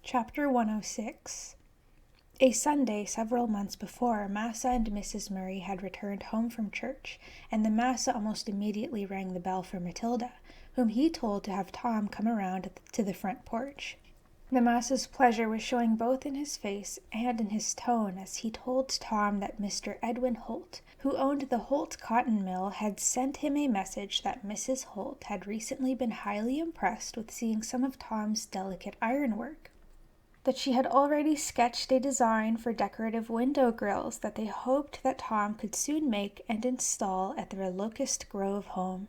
Chapter 106. A Sunday several months before, Massa and Mrs. Murray had returned home from church, and the Massa almost immediately rang the bell for Matilda, whom he told to have Tom come around to the front porch. The Massa's pleasure was showing both in his face and in his tone as he told Tom that Mr. Edwin Holt, who owned the Holt cotton mill, had sent him a message that Mrs. Holt had recently been highly impressed with seeing some of Tom's delicate ironwork, that she had already sketched a design for decorative window grills that they hoped that Tom could soon make and install at their Locust Grove home.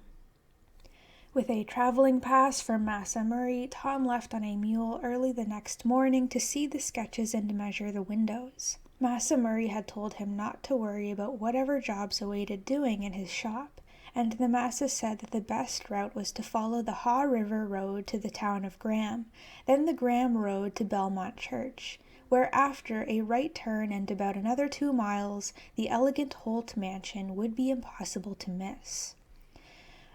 With a traveling pass from Massa Murray, Tom left on a mule early the next morning to see the sketches and measure the windows. Massa Murray had told him not to worry about whatever jobs awaited doing in his shop, and the Massa said that the best route was to follow the Haw River Road to the town of Graham, then the Graham Road to Belmont Church, where after a right turn and about another 2 miles, the elegant Holt mansion would be impossible to miss.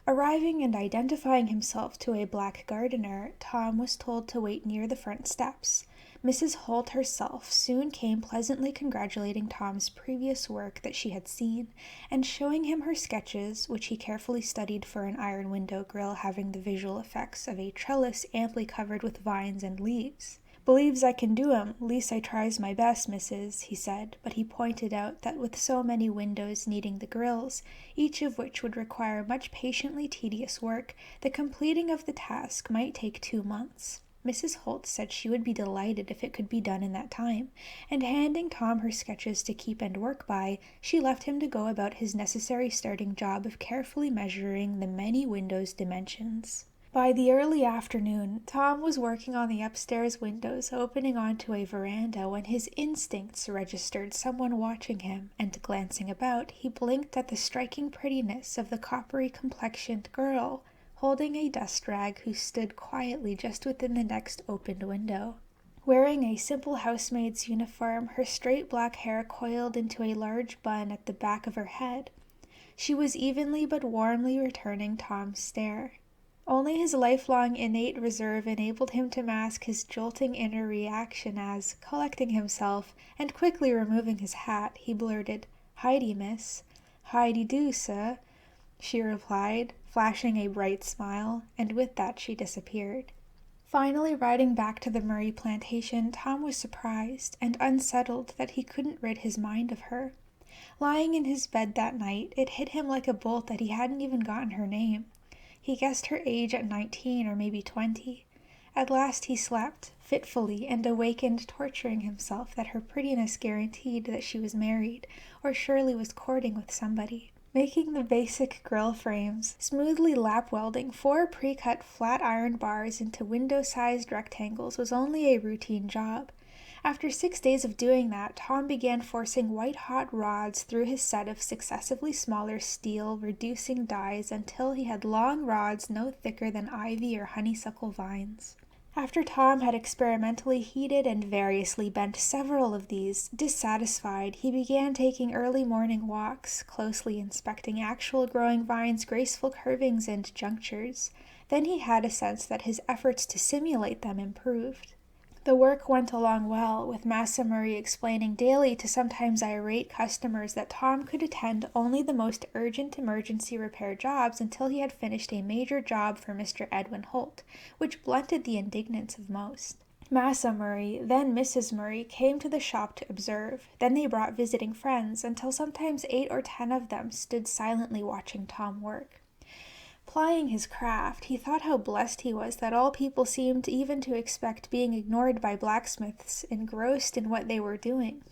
Arriving and identifying himself to a black gardener, Tom was told to wait near the front steps. Mrs. Holt herself soon came pleasantly congratulating Tom's previous work that she had seen, and showing him her sketches, which he carefully studied for an iron window grill having the visual effects of a trellis amply covered with vines and leaves. "Believes I can do 'em, least I tries my best, missus," he said, but he pointed out that with so many windows needing the grills, each of which would require much patiently tedious work, the completing of the task might take 2 months. Mrs. Holt said she would be delighted if it could be done in that time, and handing Tom her sketches to keep and work by, she left him to go about his necessary starting job of carefully measuring the many windows' dimensions. By the early afternoon, Tom was working on the upstairs windows opening onto a veranda when his instincts registered someone watching him, and glancing about, he blinked at the striking prettiness of the coppery-complexioned girl holding a dust rag who stood quietly just within the next opened window. Wearing a simple housemaid's uniform, her straight black hair coiled into a large bun at the back of her head, she was evenly but warmly returning Tom's stare. Only his lifelong innate reserve enabled him to mask his jolting inner reaction as, collecting himself, and quickly removing his hat, he blurted, "Heidi, miss." "Heidi do, sir," she replied, flashing a bright smile, and with that she disappeared. Finally riding back to the Murray plantation, Tom was surprised and unsettled that he couldn't rid his mind of her. Lying in his bed that night, it hit him like a bolt that he hadn't even gotten her name. He guessed her age at 19 or maybe 20. At last he slept, fitfully, and awakened torturing himself that her prettiness guaranteed that she was married, or surely was courting with somebody. Making the basic grill frames, smoothly lap-welding 4 pre-cut flat iron bars into window-sized rectangles was only a routine job. After 6 days of doing that, Tom began forcing white-hot rods through his set of successively smaller steel reducing dies until he had long rods no thicker than ivy or honeysuckle vines. After Tom had experimentally heated and variously bent several of these, dissatisfied, he began taking early morning walks, closely inspecting actual growing vines' graceful curvings and junctures. Then he had a sense that his efforts to simulate them improved. The work went along well, with Massa Murray explaining daily to sometimes irate customers that Tom could attend only the most urgent emergency repair jobs until he had finished a major job for Mr. Edwin Holt, which blunted the indignance of most. Massa Murray, then Mrs. Murray, came to the shop to observe. Then they brought visiting friends, until sometimes 8 or 10 of them stood silently watching Tom work. Plying his craft, he thought how blessed he was that all people seemed even to expect being ignored by blacksmiths, engrossed in what they were doing.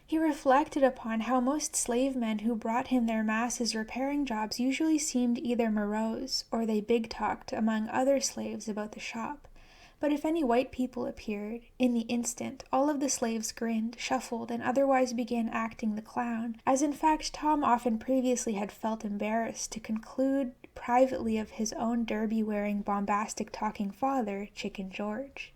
He reflected upon how most slave men who brought him their Massa's repairing jobs usually seemed either morose, or they big-talked among other slaves about the shop. But if any white people appeared, in the instant, all of the slaves grinned, shuffled, and otherwise began acting the clown, as in fact Tom often previously had felt embarrassed to conclude privately of his own derby-wearing, bombastic-talking father, Chicken George.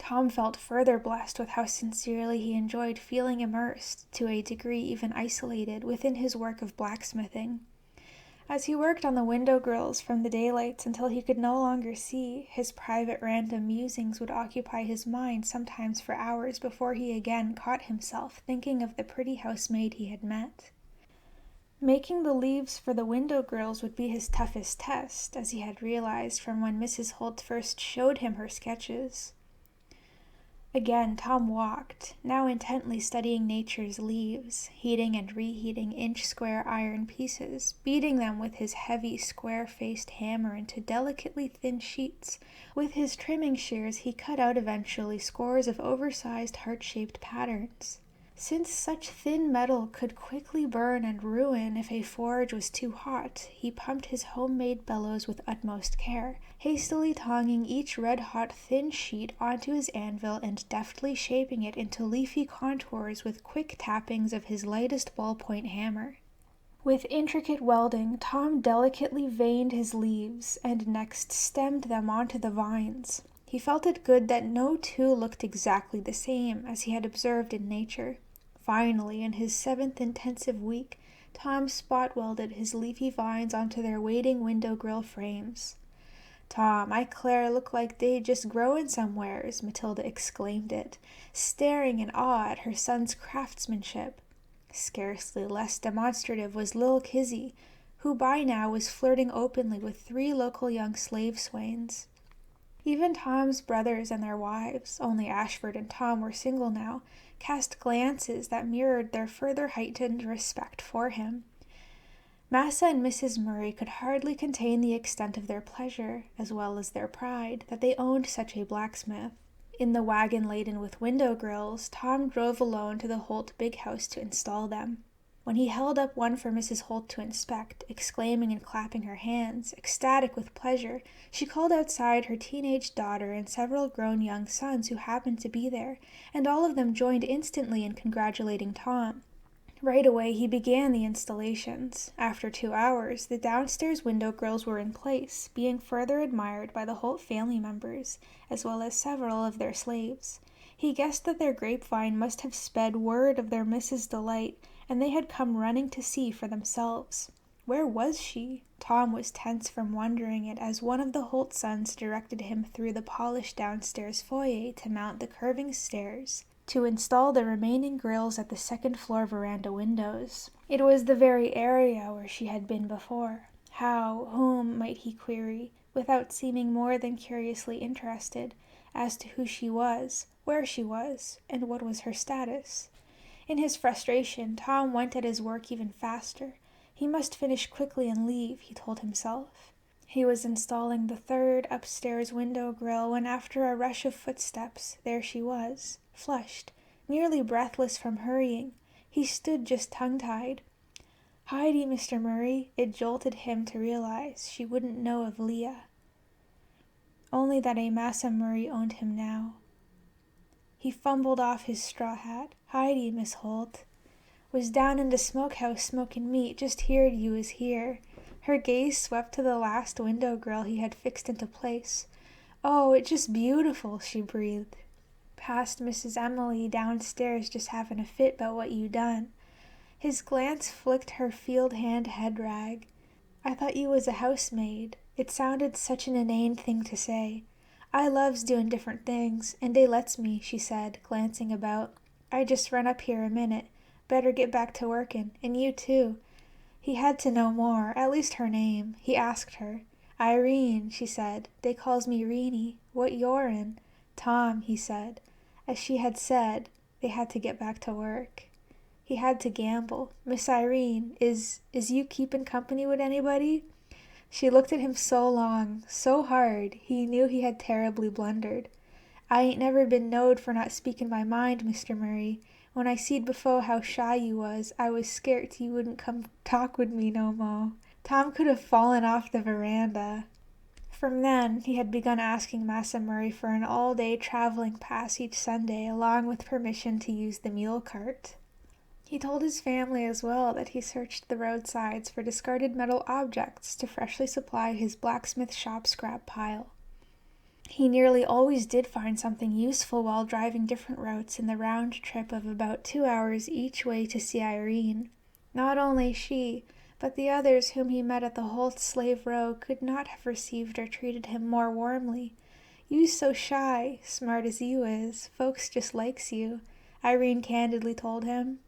Tom felt further blessed with how sincerely he enjoyed feeling immersed, to a degree even isolated, within his work of blacksmithing. As he worked on the window grills from the daylights until he could no longer see, his private random musings would occupy his mind sometimes for hours before he again caught himself thinking of the pretty housemaid he had met. Making the leaves for the window grills would be his toughest test, as he had realized from when Mrs. Holt first showed him her sketches. Again Tom walked, now intently studying nature's leaves, heating and reheating inch-square iron pieces, beating them with his heavy, square-faced hammer into delicately thin sheets. With his trimming shears he cut out eventually scores of oversized heart-shaped patterns. Since such thin metal could quickly burn and ruin if a forge was too hot, he pumped his homemade bellows with utmost care, hastily tonging each red-hot thin sheet onto his anvil and deftly shaping it into leafy contours with quick tappings of his lightest ballpoint hammer. With intricate welding, Tom delicately veined his leaves and next stemmed them onto the vines. He felt it good that no two looked exactly the same, as he had observed in nature. Finally, in his 7th intensive week, Tom spot-welded his leafy vines onto their waiting window grill frames. "Tom, I 'clare look like they just growin' somewheres," Matilda exclaimed it, staring in awe at her son's craftsmanship. Scarcely less demonstrative was Lil Kizzy, who by now was flirting openly with 3 local young slave swains. Even Tom's brothers and their wives, only Ashford and Tom were single now, cast glances that mirrored their further heightened respect for him. Massa and Mrs. Murray could hardly contain the extent of their pleasure, as well as their pride, that they owned such a blacksmith. In the wagon laden with window grills, Tom drove alone to the Holt big house to install them. When he held up one for Mrs. Holt to inspect, exclaiming and clapping her hands, ecstatic with pleasure, she called outside her teenage daughter and several grown young sons who happened to be there, and all of them joined instantly in congratulating Tom. Right away he began the installations. After 2 hours, the downstairs window grills were in place, being further admired by the Holt family members, as well as several of their slaves. He guessed that their grapevine must have sped word of their Mrs. Delight, and they had come running to see for themselves. Where was she? Tom was tense from wondering it as one of the Holt sons directed him through the polished downstairs foyer to mount the curving stairs, to install the remaining grills at the second-floor veranda windows. It was the very area where she had been before. How, whom, might he query, without seeming more than curiously interested, as to who she was, where she was, and what was her status. In his frustration, Tom went at his work even faster. He must finish quickly and leave, he told himself. He was installing the 3rd upstairs window grill when, after a rush of footsteps, there she was, flushed, nearly breathless from hurrying. He stood just tongue-tied. "Heidi, Mr. Murray," it jolted him to realize she wouldn't know of Leah. Only that a Massa Murray owned him now. He fumbled off his straw hat. "Heidi, Miss Holt. Was down in the smokehouse smoking meat, just heard you was here." Her gaze swept to the last window grill he had fixed into place. "Oh, it's just beautiful," she breathed. "Past Mrs. Emily downstairs just having a fit about what you done." His glance flicked her field hand head rag. "I thought you was a housemaid." It sounded such an inane thing to say. "I loves doing different things, and they lets me," she said, glancing about. "I just run up here a minute. Better get back to workin', and you too." He had to know more, at least her name. He asked her. "Irene," she said. "They calls me Reenie. What your'n?" "Tom," he said. As she had said, they had to get back to work. He had to gamble. "Miss Irene, is you keepin' company with anybody?" She looked at him so long, so hard, he knew he had terribly blundered. "I ain't never been knowed for not speaking my mind, Mr. Murray. When I seed before how shy you was, I was scairt you wouldn't come talk with me no mo'." Tom could have fallen off the veranda. From then, he had begun asking Massa Murray for an all-day traveling pass each Sunday, along with permission to use the mule cart. He told his family as well that he searched the roadsides for discarded metal objects to freshly supply his blacksmith shop scrap pile. He nearly always did find something useful while driving different routes in the round trip of about 2 hours each way to see Irene. Not only she, but the others whom he met at the Holt Slave Row could not have received or treated him more warmly. "You's so shy, smart as you is, folks just likes you," Irene candidly told him.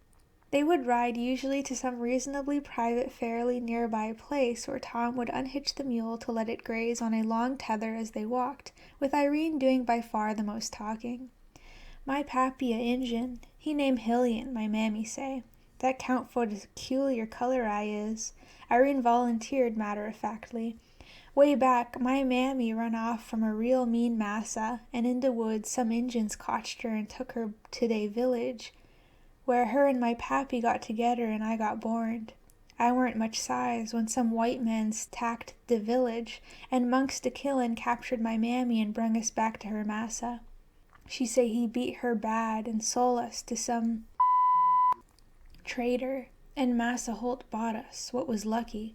They would ride usually to some reasonably private, fairly nearby place where Tom would unhitch the mule to let it graze on a long tether as they walked, with Irene doing by far the most talking. "My pappy a Injun, he name Hillian, my mammy say. That count for the peculiar color I is," Irene volunteered matter-of-factly. "Way back, my mammy run off from a real mean massa, and in the woods some Injuns cotched her and took her to they village, where her and my pappy got together and I got borned. I weren't much size when some white mens tacked the village, and monks de killin captured my mammy and brung us back to her massa. She say he beat her bad and sold us to some trader, and Massa Holt bought us, what was lucky,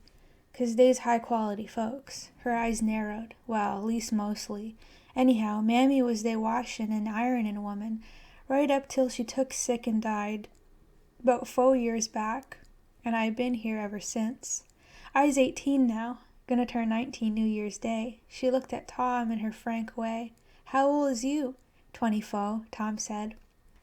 'cause they's high-quality folks." Her eyes narrowed. "Well, least mostly. Anyhow, mammy was they washin' and ironin' woman, right up till she took sick and died, 'bout 4 years back, and I been here ever since. I's 18 now, gonna turn 19 New Year's Day." She looked at Tom in her frank way. "How old is you?" 24, Tom said.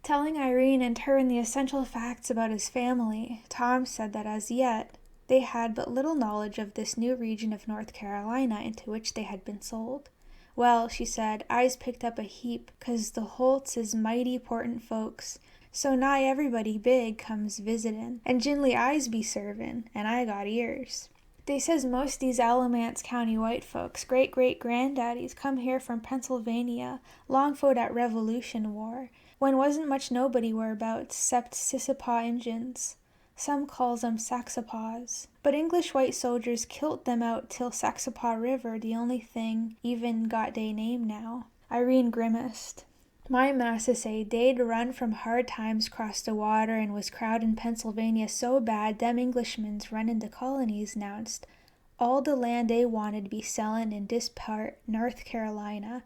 Telling Irene in turn the essential facts about his family, Tom said that as yet they had but little knowledge of this new region of North Carolina into which they had been sold. "Well," she said, "I's picked up a heap, 'cause the Holts is mighty 'portant folks, so nigh everybody big comes visitin', and gin'ly I's be servin', and I got ears. They says most these Alamance County white folks, great-great-granddaddies, come here from Pennsylvania, long 'fore that Revolution War, when wasn't much nobody whereabouts 'cept Sissepaw Injuns. Some calls 'em Saxapaws. But English white soldiers kilt them out till Saxapaw River the only thing even got dey name now." Irene grimaced. "My massa say dey'd run from hard times cross the water and was crowdin' Pennsylvania so bad them Englishmens runnin' the colonies announced all the land they wanted be sellin' in dis part, North Carolina,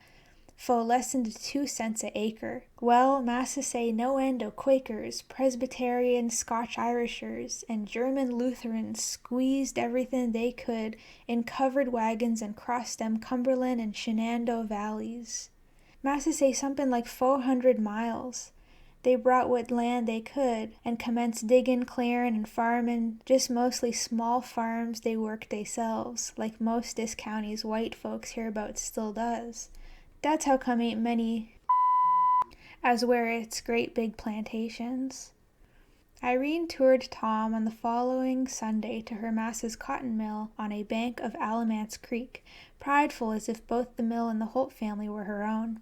fo' less'n 2 cents a acre. Well, massa say no end o' Quakers, Presbyterians, Scotch-Irishers, and German Lutherans squeezed everything they could in covered wagons and crossed them Cumberland and Shenandoah valleys. Massa say something like 400 miles. They brought what land they could, and commenced diggin', clearin', and farmin', just mostly small farms they worked theyselves, like most dis county's white folks hereabouts still does. That's how come ain't many as where it's great big plantations." Irene toured Tom on the following Sunday to her massa's cotton mill on a bank of Alamance Creek, prideful as if both the mill and the Holt family were her own.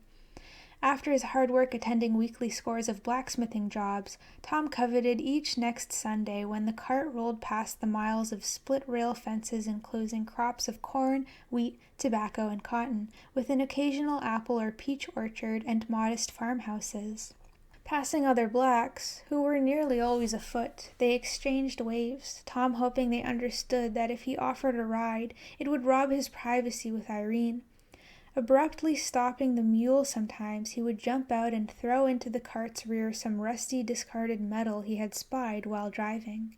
After his hard work attending weekly scores of blacksmithing jobs, Tom coveted each next Sunday when the cart rolled past the miles of split-rail fences enclosing crops of corn, wheat, tobacco, and cotton, with an occasional apple or peach orchard and modest farmhouses. Passing other blacks, who were nearly always afoot, they exchanged waves, Tom hoping they understood that if he offered a ride, it would rob his privacy with Irene. Abruptly stopping the mule sometimes, he would jump out and throw into the cart's rear some rusty, discarded metal he had spied while driving.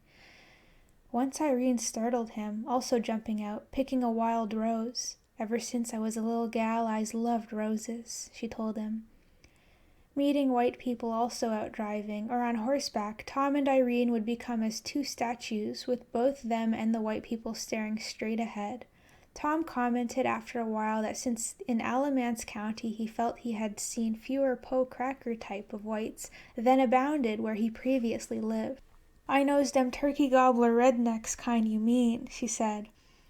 Once Irene startled him, also jumping out, picking a wild rose. "Ever since I was a little gal, I's loved roses," she told him. Meeting white people also out driving, or on horseback, Tom and Irene would become as 2 statues, with both them and the white people staring straight ahead. Tom commented after a while that since in Alamance County he felt he had seen fewer Poe Cracker type of whites than abounded where he previously lived. "I knows dem turkey gobbler rednecks kind you mean," she said.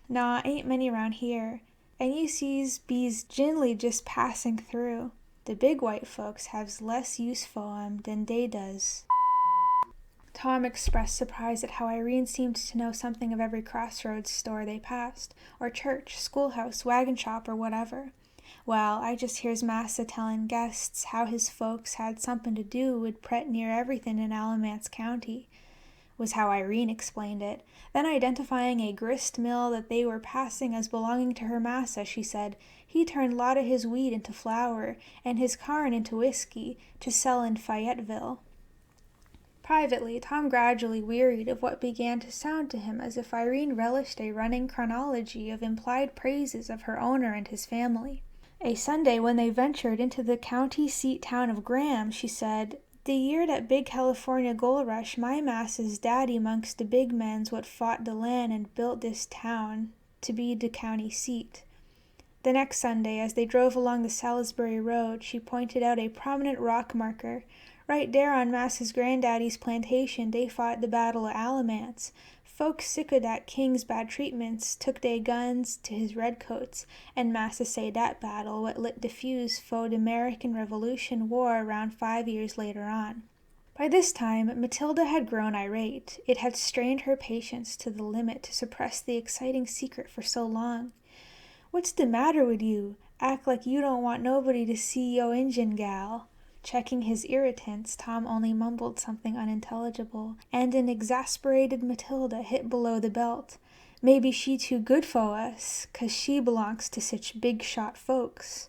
"Nah, ain't many round here, and you sees bees gin'ly just passing through. The big white folks has less use for 'em than dey does." Tom expressed surprise at how Irene seemed to know something of every crossroads store they passed, or church, schoolhouse, wagon shop, or whatever. "Well, I just hears Massa tellin' guests how his folks had somethin' to do wid pret near everything in Alamance County. was how Irene explained it. Then, identifying a grist mill that they were passing as belonging to her massa, she said, "He turned lot of his wheat into flour, and his carn into whiskey, to sell in Fayetteville." Privately, Tom gradually wearied of what began to sound to him as if Irene relished a running chronology of implied praises of her owner and his family. A Sunday, when they ventured into the county seat town of Graham, she said, "The year dat big California gold rush, my massa's daddy mongst de big mens what fought de land and built dis town to be de county seat." The next Sunday, as they drove along the Salisbury Road, she pointed out a prominent rock marker. "Right dere on Massa's granddaddy's plantation, dey fought the Battle of Alamance. Folks sick of dat king's bad treatments took dey guns to his redcoats, and Massa say dat battle what lit de fuse fo' de American Revolution War around 5 years later on." By this time, Matilda had grown irate. It had strained her patience to the limit to suppress the exciting secret for so long. "What's de matter wid you? Act like you don't want nobody to see yo' Injun gal." Checking his irritants, Tom only mumbled something unintelligible, and an exasperated Matilda hit below the belt. "Maybe she too good fo' us, 'cause she belongs to sich big-shot folks."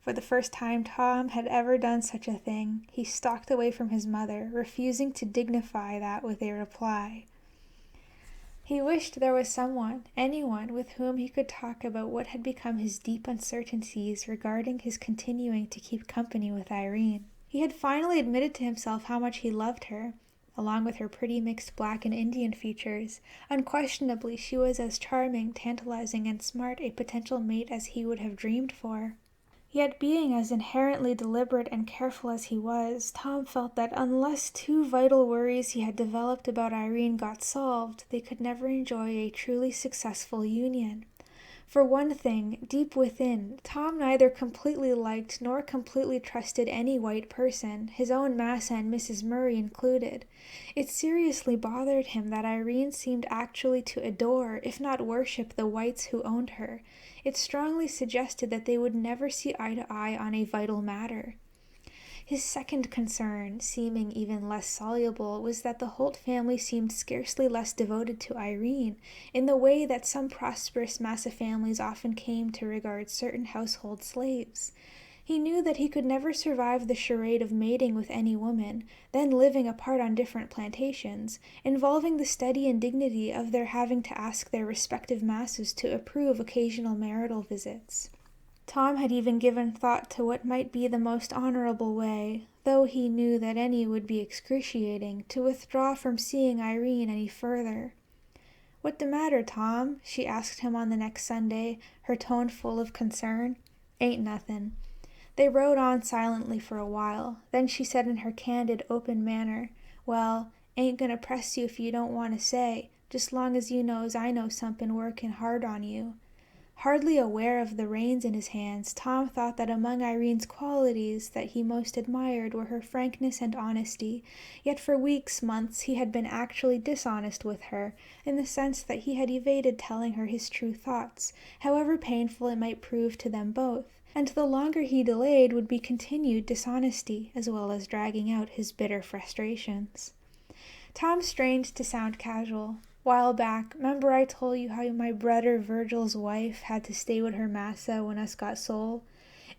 For the first time Tom had ever done such a thing, he stalked away from his mother, refusing to dignify that with a reply. He wished there was someone, anyone, with whom he could talk about what had become his deep uncertainties regarding his continuing to keep company with Irene. He had finally admitted to himself how much he loved her, along with her pretty mixed black and Indian features. Unquestionably, she was as charming, tantalizing, and smart a potential mate as he would have dreamed for. Yet, being as inherently deliberate and careful as he was, Tom felt that unless two vital worries he had developed about Irene got solved, they could never enjoy a truly successful union. For one thing, deep within, Tom neither completely liked nor completely trusted any white person, his own Massa and Mrs. Murray included. It seriously bothered him that Irene seemed actually to adore, if not worship, the whites who owned her. It strongly suggested that they would never see eye to eye on a vital matter. His second concern, seeming even less soluble, was that the Holt family seemed scarcely less devoted to Irene, in the way that some prosperous Massa families often came to regard certain household slaves. He knew that he could never survive the charade of mating with any woman, then living apart on different plantations, involving the study and dignity of their having to ask their respective Massas to approve occasional marital visits. Tom had even given thought to what might be the most honorable way, though he knew that any would be excruciating, to withdraw from seeing Irene any further. "What de matter, Tom?" she asked him on the next Sunday, her tone full of concern. "Ain't nothin'." They rode on silently for a while. Then she said in her candid, open manner, "Well, ain't gonna press you if you don't want to say, just long as you knows I know somepin workin' hard on you." Hardly aware of the reins in his hands, Tom thought that among Irene's qualities that he most admired were her frankness and honesty, yet for weeks, months, he had been actually dishonest with her, in the sense that he had evaded telling her his true thoughts, however painful it might prove to them both, and the longer he delayed would be continued dishonesty, as well as dragging out his bitter frustrations. Tom strained to sound casual. "While back, 'member I told you how my brother Virgil's wife had to stay with her massa when us got sole?"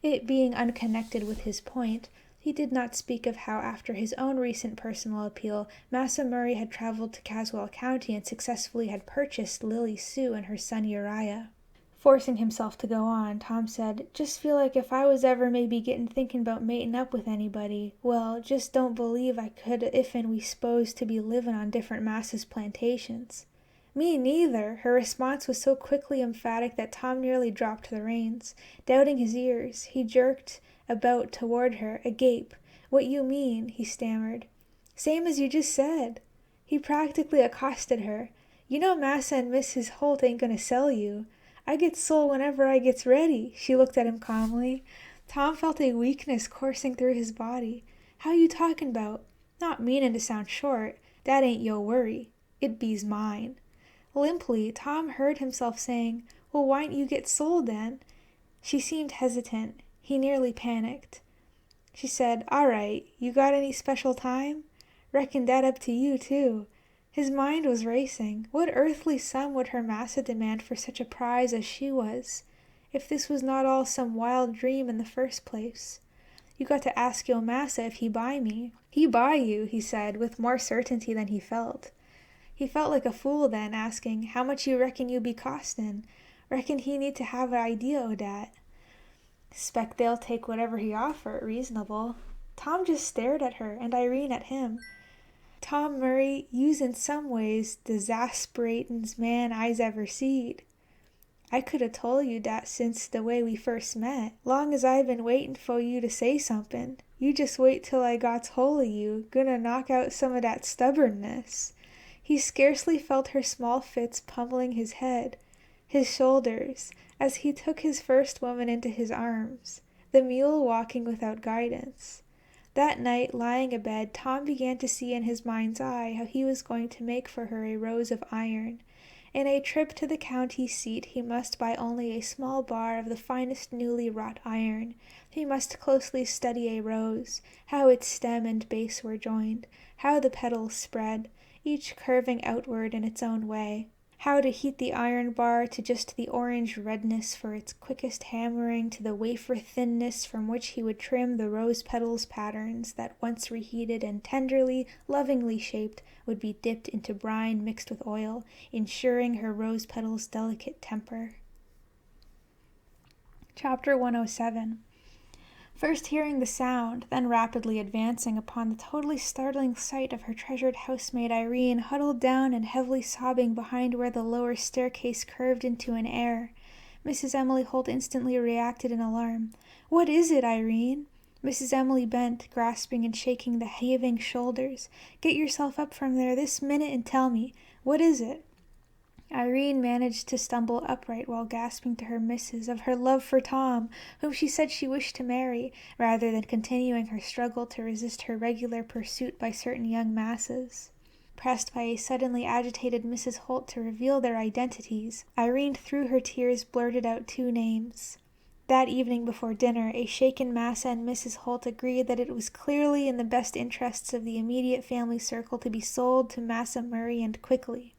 It being unconnected with his point, he did not speak of how after his own recent personal appeal, Massa Murray had traveled to Caswell County and successfully had purchased Lily Sue and her son Uriah. Forcing himself to go on, Tom said, "Just feel like if I was ever maybe getting thinking about mating up with anybody, well, just don't believe I could if'n we s'posed to be living on different Massa's plantations." "Me neither!" Her response was so quickly emphatic that Tom nearly dropped the reins. Doubting his ears, he jerked about toward her, agape. "What you mean?" he stammered. "Same as you just said." He practically accosted her. "You know Massa and Mrs. Holt ain't gonna sell you. I gets sold whenever I gets ready." She looked at him calmly. Tom felt a weakness coursing through his body. "How you talking 'bout? Not meanin' to sound short. That ain't yo' worry. It be's mine." Limply, Tom heard himself saying, "Well, why'n't you get sold then?" She seemed hesitant. He nearly panicked. She said, "All right, you got any special time? Reckon that up to you, too." His mind was racing. What earthly sum would her massa demand for such a prize as she was, if this was not all some wild dream in the first place? You got to ask yo' massa if he buy me. He buy you, he said, with more certainty than he felt. He felt like a fool then, asking, how much you reckon you be costin'? Reckon he need to have an idea o' dat. Spec they'll take whatever he offer, reasonable. Tom just stared at her, and Irene at him. Tom Murray, you's in some ways the zasperatin'st man I's ever seed. I could 'a' told you dat since the way we first met. Long as I been waitin' fo' you to say somethin'. You just wait till I got's hold o' you, gonna knock out some o' dat stubbornness. He scarcely felt her small fists pummeling his head, his shoulders, as he took his first woman into his arms, the mule walking without guidance. That night, lying abed, Tom began to see in his mind's eye how he was going to make for her a rose of iron. In a trip to the county seat he must buy only a small bar of the finest newly wrought iron. He must closely study a rose, how its stem and base were joined, how the petals spread, each curving outward in its own way, how to heat the iron bar to just the orange redness for its quickest hammering, to the wafer thinness from which he would trim the rose petals patterns that, once reheated and tenderly, lovingly shaped, would be dipped into brine mixed with oil, ensuring her rose petals' delicate temper. Chapter 107. First hearing the sound, then rapidly advancing upon the totally startling sight of her treasured housemaid Irene huddled down and heavily sobbing behind where the lower staircase curved into an air, Mrs. Emily Holt instantly reacted in alarm. "What is it, Irene?" Mrs. Emily bent, grasping and shaking the heaving shoulders. "Get yourself up from there this minute and tell me. What is it?" Irene managed to stumble upright while gasping to her missus of her love for Tom, whom she said she wished to marry, rather than continuing her struggle to resist her regular pursuit by certain young masses. Pressed by a suddenly agitated Mrs. Holt to reveal their identities, Irene, through her tears, blurted out two names. That evening before dinner, a shaken Massa and Mrs. Holt agreed that it was clearly in the best interests of the immediate family circle to be sold to Massa Murray, and quickly.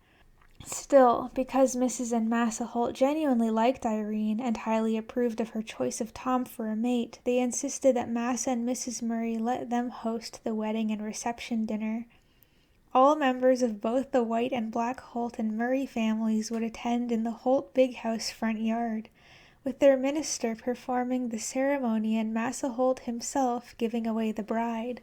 Still, because Mrs. and Massa Holt genuinely liked Irene and highly approved of her choice of Tom for a mate, they insisted that Massa and Mrs. Murray let them host the wedding and reception dinner. All members of both the White and Black Holt and Murray families would attend in the Holt Big House front yard, with their minister performing the ceremony and Massa Holt himself giving away the bride.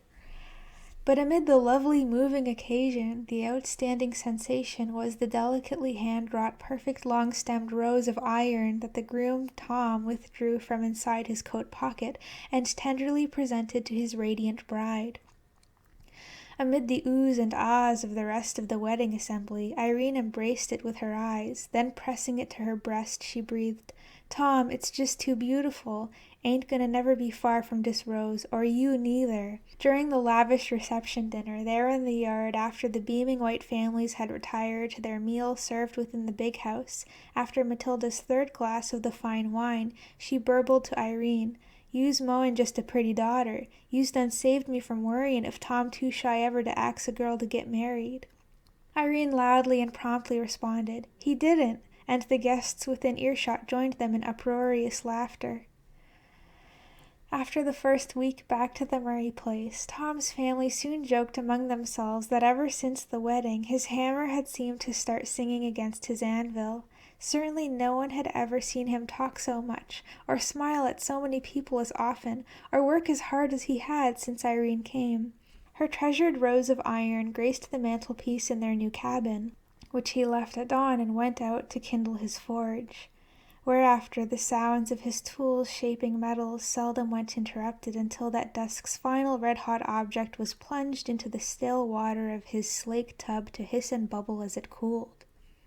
But amid the lovely moving occasion, the outstanding sensation was the delicately hand-wrought perfect long-stemmed rose of iron that the groom Tom withdrew from inside his coat pocket and tenderly presented to his radiant bride. Amid the oohs and ahs of the rest of the wedding assembly, Irene embraced it with her eyes, then pressing it to her breast, she breathed, "Tom, it's just too beautiful. Ain't gonna never be far from dis rose, or you neither." During the lavish reception dinner, there in the yard, after the beaming White families had retired to their meal served within the big house, after Matilda's third glass of the fine wine, she burbled to Irene, "You's mo'n just a pretty daughter. You's done saved me from worryin' if Tom too shy ever to ax a girl to get married." Irene loudly and promptly responded, "He didn't," and the guests within earshot joined them in uproarious laughter. After the first week back to the Murray place, Tom's family soon joked among themselves that ever since the wedding his hammer had seemed to start singing against his anvil. Certainly no one had ever seen him talk so much, or smile at so many people as often, or work as hard as he had since Irene came. Her treasured rose of iron graced the mantelpiece in their new cabin, which he left at dawn and went out to kindle his forge. Whereafter the sounds of his tools shaping metals seldom went interrupted until that dusk's final red-hot object was plunged into the still water of his slake tub to hiss and bubble as it cooled.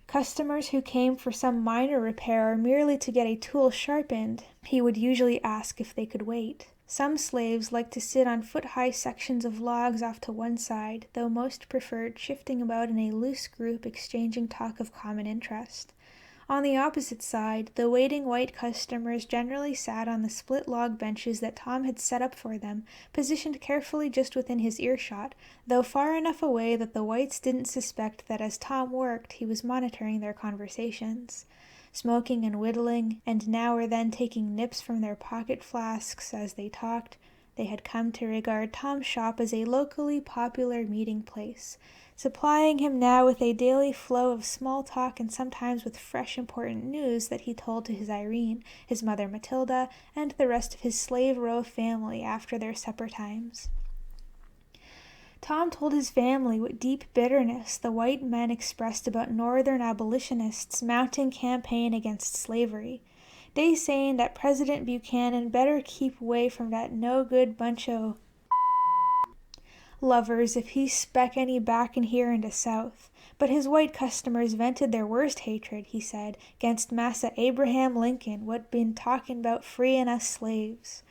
Customers who came for some minor repair or merely to get a tool sharpened, he would usually ask if they could wait. Some slaves liked to sit on foot-high sections of logs off to one side, though most preferred shifting about in a loose group exchanging talk of common interest. On the opposite side, the waiting white customers generally sat on the split log benches that Tom had set up for them, positioned carefully just within his earshot, though far enough away that the whites didn't suspect that as Tom worked he was monitoring their conversations. Smoking and whittling, and now or then taking nips from their pocket flasks as they talked, they had come to regard Tom's shop as a locally popular meeting place, supplying him now with a daily flow of small talk and sometimes with fresh important news that he told to his Irene, his mother Matilda, and the rest of his Slave Row family after their supper times. Tom told his family what deep bitterness the white men expressed about Northern abolitionists' mounting campaign against slavery. They saying that President Buchanan better keep away from that no-good bunch o' lovers if he spec any back in here in the South. But his white customers vented their worst hatred, he said, against Massa Abraham Lincoln, what been talking about freeing us slaves.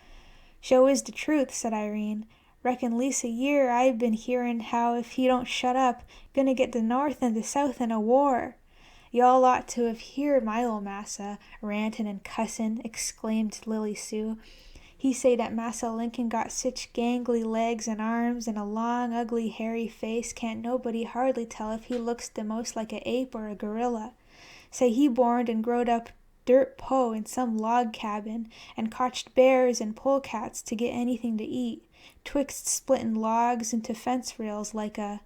"Show is the truth," said Irene. "Reckon least a year I've been hearin' how if he don't shut up, gonna get the North and the South in a war." "Y'all ought to have heard my ol' massa, rantin' and cussin'," exclaimed Lily Sue. "He say that Massa Lincoln got sich gangly legs and arms and a long, ugly, hairy face can't nobody hardly tell if he looks the most like a ape or a gorilla. Say he borned and growed up dirt po' in some log cabin, and cotched bears and polecats to get anything to eat, twixt splittin' logs into fence rails like a—"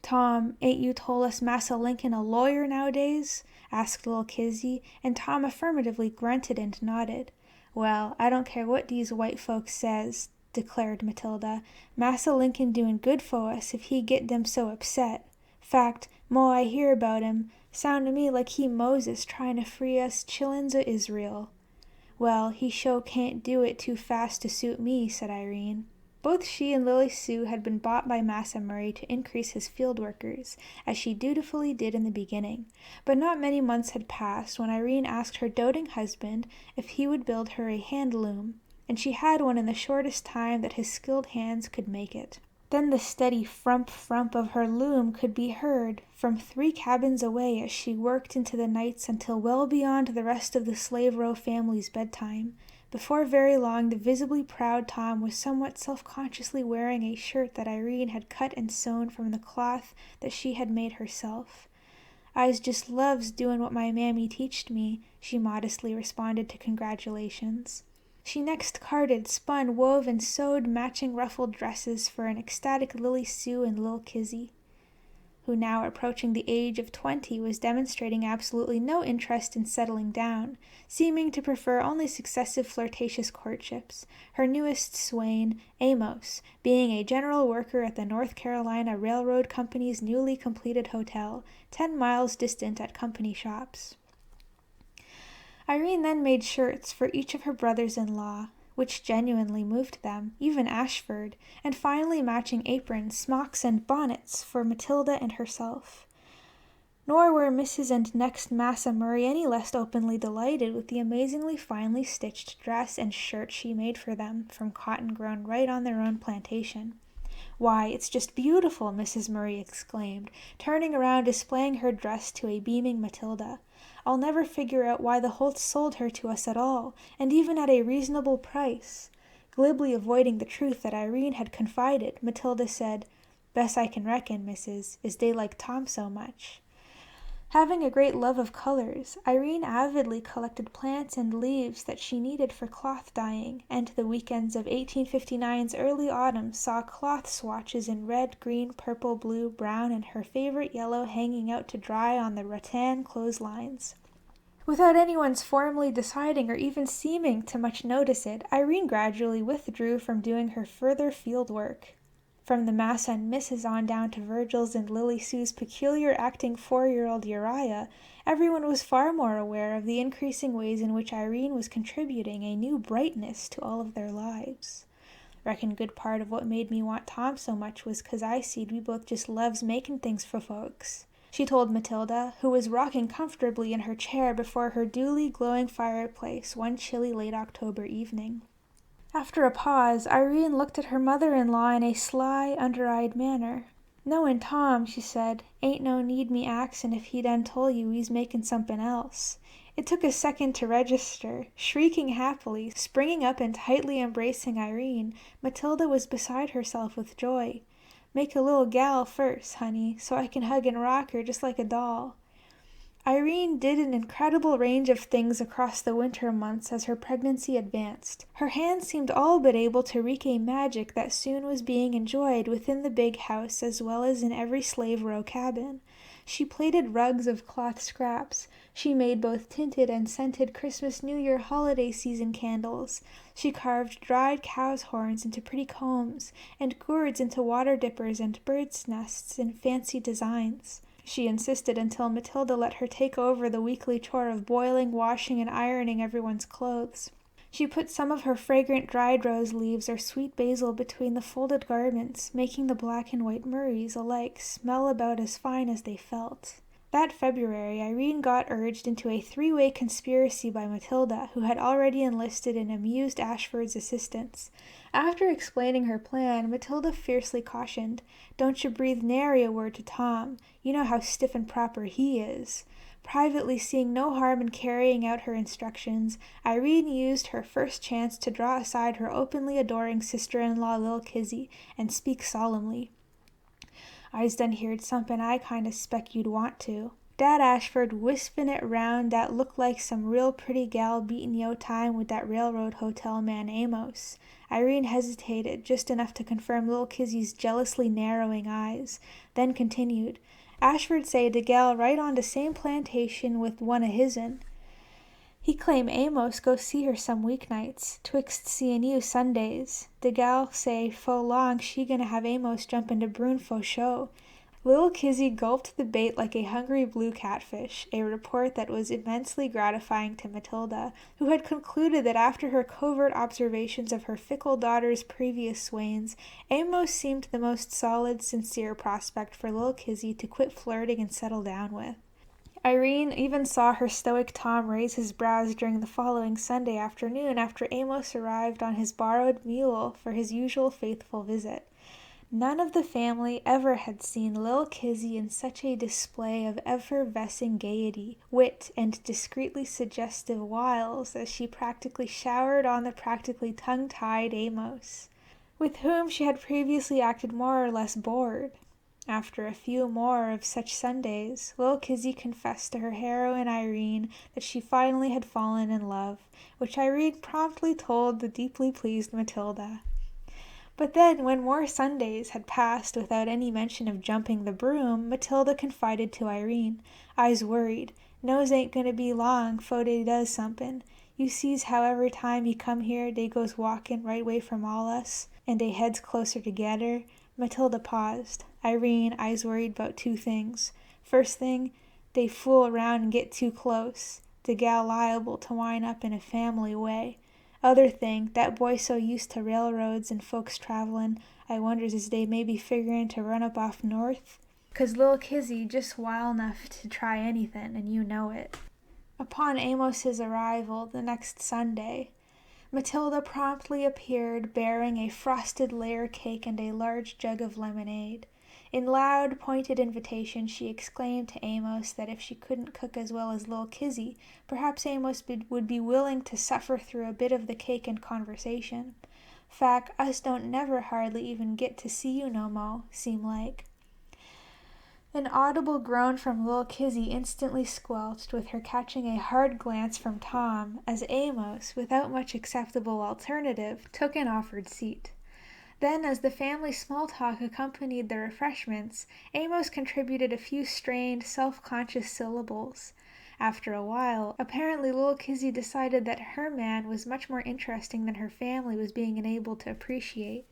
"Tom, ain't you told us Massa Lincoln a lawyer nowadays?" asked little Kizzy, and Tom affirmatively grunted and nodded. "Well, I don't care what these white folks says," declared Matilda. "Massa Lincoln doin' good fo' us if he get them so upset. Fact, mo' I hear about him, sound to me like he Moses tryin' to free us chillens o' Israel." "Well, he sho can't do it too fast to suit me," said Irene. Both she and Lily Sue had been bought by Massa Murray to increase his field workers, as she dutifully did in the beginning, but not many months had passed when Irene asked her doting husband if he would build her a hand loom, and she had one in the shortest time that his skilled hands could make it. Then the steady frump of her loom could be heard from 3 cabins away as she worked into the nights until well beyond the rest of the Slave Row family's bedtime. Before very long the visibly proud Tom was somewhat self-consciously wearing a shirt that Irene had cut and sewn from the cloth that she had made herself. "I's just loves doin' what my mammy teached me," she modestly responded to congratulations. She next carded, spun, wove, and sewed matching ruffled dresses for an ecstatic Lily Sue and Lil Kizzy, who now approaching the age of 20 was demonstrating absolutely no interest in settling down, seeming to prefer only successive flirtatious courtships, her newest swain, Amos, being a general worker at the North Carolina Railroad Company's newly completed hotel, 10 miles distant at company shops. Irene then made shirts for each of her brothers-in-law, which genuinely moved them, even Ashford, and finally matching aprons, smocks, and bonnets for Matilda and herself. Nor were Mrs. and next Massa Murray any less openly delighted with the amazingly finely stitched dress and shirt she made for them from cotton grown right on their own plantation. "Why, it's just beautiful," Mrs. Murray exclaimed, turning around displaying her dress to a beaming Matilda. "I'll never figure out why the Holts sold her to us at all, and even at a reasonable price." Glibly avoiding the truth that Irene had confided, Matilda said, "Best I can reckon, missus, is they like Tom so much." Having a great love of colors, Irene avidly collected plants and leaves that she needed for cloth dyeing, and the weekends of 1859's early autumn saw cloth swatches in red, green, purple, blue, brown, and her favorite yellow hanging out to dry on the rattan clotheslines. Without anyone's formally deciding or even seeming to much notice it, Irene gradually withdrew from doing her further field work. From the Massa and Mrs. on down to Virgil's and Lily Sue's peculiar acting 4-year-old Uriah, everyone was far more aware of the increasing ways in which Irene was contributing a new brightness to all of their lives. Reckon good part of what made me want Tom so much was 'cause I seed we both just loves making things for folks, she told Matilda, who was rocking comfortably in her chair before her duly glowing fireplace one chilly late October evening. After a pause, Irene looked at her mother-in-law in a sly, under-eyed manner. "Knowin' Tom," she said, "ain't no need me axin' if he done tol' you he's makin' somethin' else." It took a second to register. Shrieking happily, springing up and tightly embracing Irene, Matilda was beside herself with joy. "Make a little gal first, honey, so I can hug and rock her just like a doll." Irene did an incredible range of things across the winter months as her pregnancy advanced. Her hands seemed all but able to wreak a magic that soon was being enjoyed within the big house as well as in every Slave Row cabin. She plaited rugs of cloth scraps. She made both tinted and scented Christmas, New Year, holiday season candles. She carved dried cow's horns into pretty combs, and gourds into water dippers and birds' nests in fancy designs. She insisted until Matilda let her take over the weekly chore of boiling, washing, and ironing everyone's clothes. She put some of her fragrant dried rose leaves or sweet basil between the folded garments, making the black and white Murrays alike smell about as fine as they felt. That February, Irene got urged into a three-way conspiracy by Matilda, who had already enlisted in amused Ashford's assistance. After explaining her plan, Matilda fiercely cautioned, "Don't you breathe nary a word to Tom. You know how stiff and proper he is." Privately seeing no harm in carrying out her instructions, Irene used her first chance to draw aside her openly adoring sister-in-law Lil Kizzy and speak solemnly. "I's done heerd somethin' I kinda spec you'd want to. Dat Ashford wispin' it round dat look like some real pretty gal beatin' yo' time with dat railroad hotel man Amos." Irene hesitated, just enough to confirm Lil Kizzy's jealously narrowing eyes, then continued, "Ashford say de gal right on de same plantation with one of his'n. He claim Amos go see her some weeknights, twixt seein' you Sundays. De gal say 'fo long she gonna have Amos jump into Brune fo show." Lil Kizzy gulped the bait like a hungry blue catfish, a report that was immensely gratifying to Matilda, who had concluded that after her covert observations of her fickle daughter's previous swains, Amos seemed the most solid, sincere prospect for Lil Kizzy to quit flirting and settle down with. Irene even saw her stoic Tom raise his brows during the following Sunday afternoon after Amos arrived on his borrowed mule for his usual faithful visit. None of the family ever had seen Lil Kizzy in such a display of effervescing gaiety, wit, and discreetly suggestive wiles as she practically showered on the practically tongue-tied Amos, with whom she had previously acted more or less bored. After a few more of such Sundays, Lil Kizzy confessed to her heroine Irene that she finally had fallen in love, which Irene promptly told the deeply pleased Matilda. But then, when more Sundays had passed without any mention of jumping the broom, Matilda confided to Irene, "I's worried. Knows ain't gonna be long 'fo dey does somethin'. You sees how every time he come here dey goes walkin' right way from all us, and dey heads closer together." Matilda paused. "Irene, I's worried 'bout two things. First thing, dey fool around and get too close. De gal liable to wind up in a family way. Other thing, dat boy so used to railroads and folks travelin', I wonders is dey maybe figurin' to run up off north? 'Cause Lil Kizzy just wild 'nough to try anythin', and you know it." Upon Amos's arrival the next Sunday, Matilda promptly appeared bearing a frosted layer cake and a large jug of lemonade. In loud, pointed invitation she exclaimed to Amos that if she couldn't cook as well as Lil Kizzy, perhaps Amos would be willing to suffer through a bit of the cake and conversation. "Fac, us don't never hardly even get to see you no mo', seem like." An audible groan from Lil Kizzy instantly squelched, with her catching a hard glance from Tom, as Amos, without much acceptable alternative, took an offered seat. Then, as the family small talk accompanied the refreshments, Amos contributed a few strained, self-conscious syllables. After a while, apparently Lil Kizzy decided that her man was much more interesting than her family was being enabled to appreciate.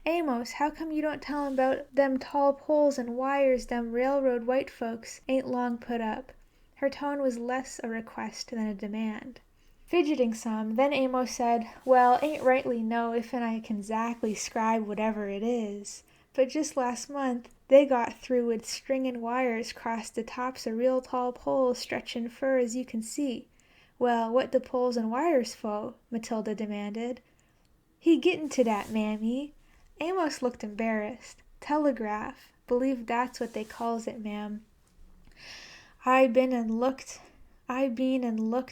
"Amos, how come you don't tell 'em 'bout them tall poles and wires dem railroad white folks ain't long put up?" Her tone was less a request than a demand. Fidgeting some, then Amos said, "Well, ain't rightly know ifen I can 'zactly 'scribe whatever it is, but just last month they got through wid stringin' wires 'cross de tops of real tall poles stretchin' fur as you can see." "Well, what de poles and wires fo'?" Matilda demanded. "He gittin' to dat, mammy." Amos looked embarrassed. "Telegraph. Believe that's what they calls it, ma'am. I been and looked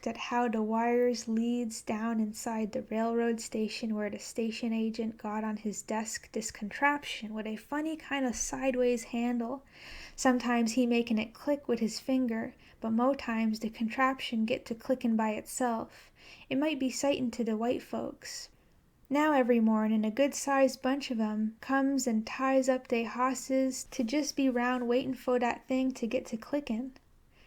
at how the wires leads down inside the railroad station where the station agent got on his desk this contraption with a funny kind of sideways handle. Sometimes he making it click with his finger, but mo times the contraption get to clickin' by itself. It might be sightin' to the white folks. Now every mornin' a good-sized bunch of 'em comes and ties up they hosses to just be round waitin' fo' that thing to get to clickin'.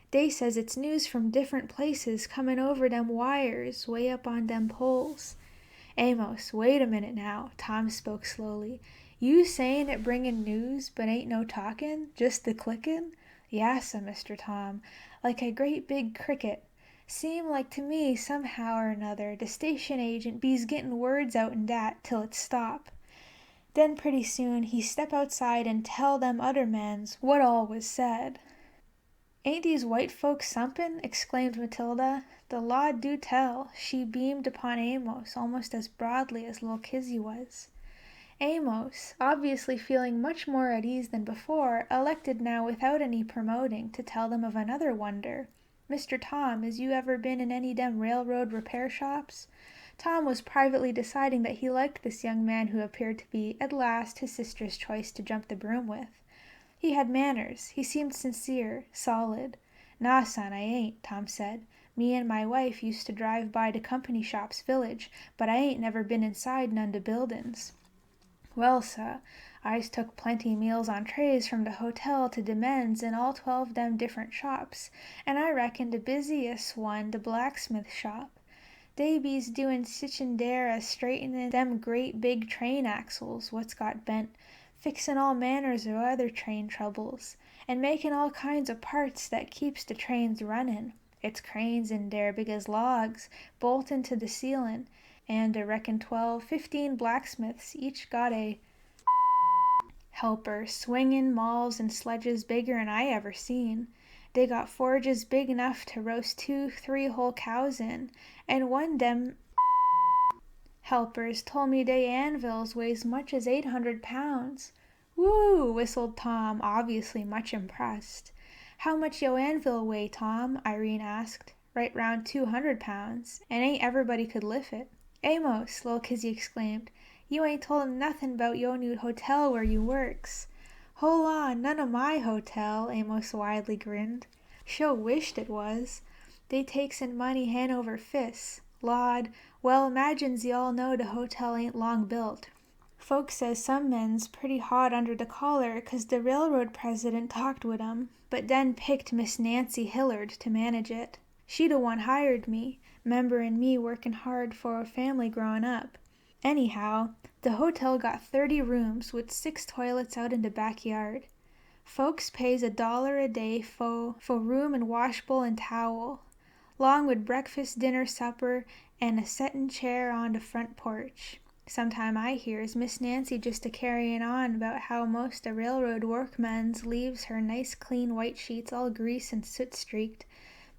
They says it's news from different places comin' over them wires way up on them poles. Amos, wait a minute now, Tom spoke slowly. You sayin' it bringin' news, but ain't no talkin', just the clickin'? Yassa, Mr. Tom, like a great big cricket. Seem like to me, somehow or another, the station agent be's gettin' words out in dat till it stop. Then pretty soon he step outside and tell them other mens what all was said. Ain't these white folks somepin'? Exclaimed Matilda. The law do tell. She beamed upon Amos almost as broadly as little Kizzy was. Amos, obviously feeling much more at ease than before, elected now without any promoting to tell them of another wonder. Mr. Tom, is you ever been in any dem railroad repair shops? Tom was privately deciding that he liked this young man who appeared to be, at last, his sister's choice to jump the broom with. He had manners. He seemed sincere, solid. Nah, son, I ain't, Tom said. Me and my wife used to drive by the company shops village, but I ain't never been inside none the buildings. Well, sah, I's took plenty meals on trays from the hotel to de men's in all 12 dem different shops, and I reckon the busiest one the blacksmith shop. They be's doin' sitchin' dere as straightenin' them great big train axles what's got bent, fixin' all manners of other train troubles, and makin' all kinds of parts that keeps the trains runnin'. It's cranes in dere big as logs, boltin' to the ceilin', and I reckon 12-15 blacksmiths each got a helper, swingin' mauls and sledges bigger'n I ever seen. They got forges big enough to roast 2-3 whole cows in, and one dem helpers told me they anvils weighs much as 800 pounds. Woo! Whistled Tom, obviously much impressed. How much yo' anvil weigh, Tom? Irene asked. Right round 200 pounds, and ain't everybody could lift it. Amos, little Kizzy exclaimed, you ain't told 'em nothin' 'bout yo' new hotel where you works. Hole on, none o' my hotel, Amos widely grinned. Sho wished it was. They takes in money hand over fist. Lawd, well, imagine's y'all know the hotel ain't long built. Folks says some men's pretty hot under the collar 'cause the railroad president talked with 'em, but then picked Miss Nancy Hillard to manage it. She the one hired me, member'n me workin' hard for a family growin' up. Anyhow, the hotel got 30 rooms with 6 toilets out in the backyard. Folks pays $1 a day fo' room and washbowl and towel, 'long with breakfast, dinner, supper, and a settin' chair on the front porch. Sometime I hears Miss Nancy just a-carryin' on about how most a railroad workman's leaves her nice clean white sheets all grease and soot-streaked,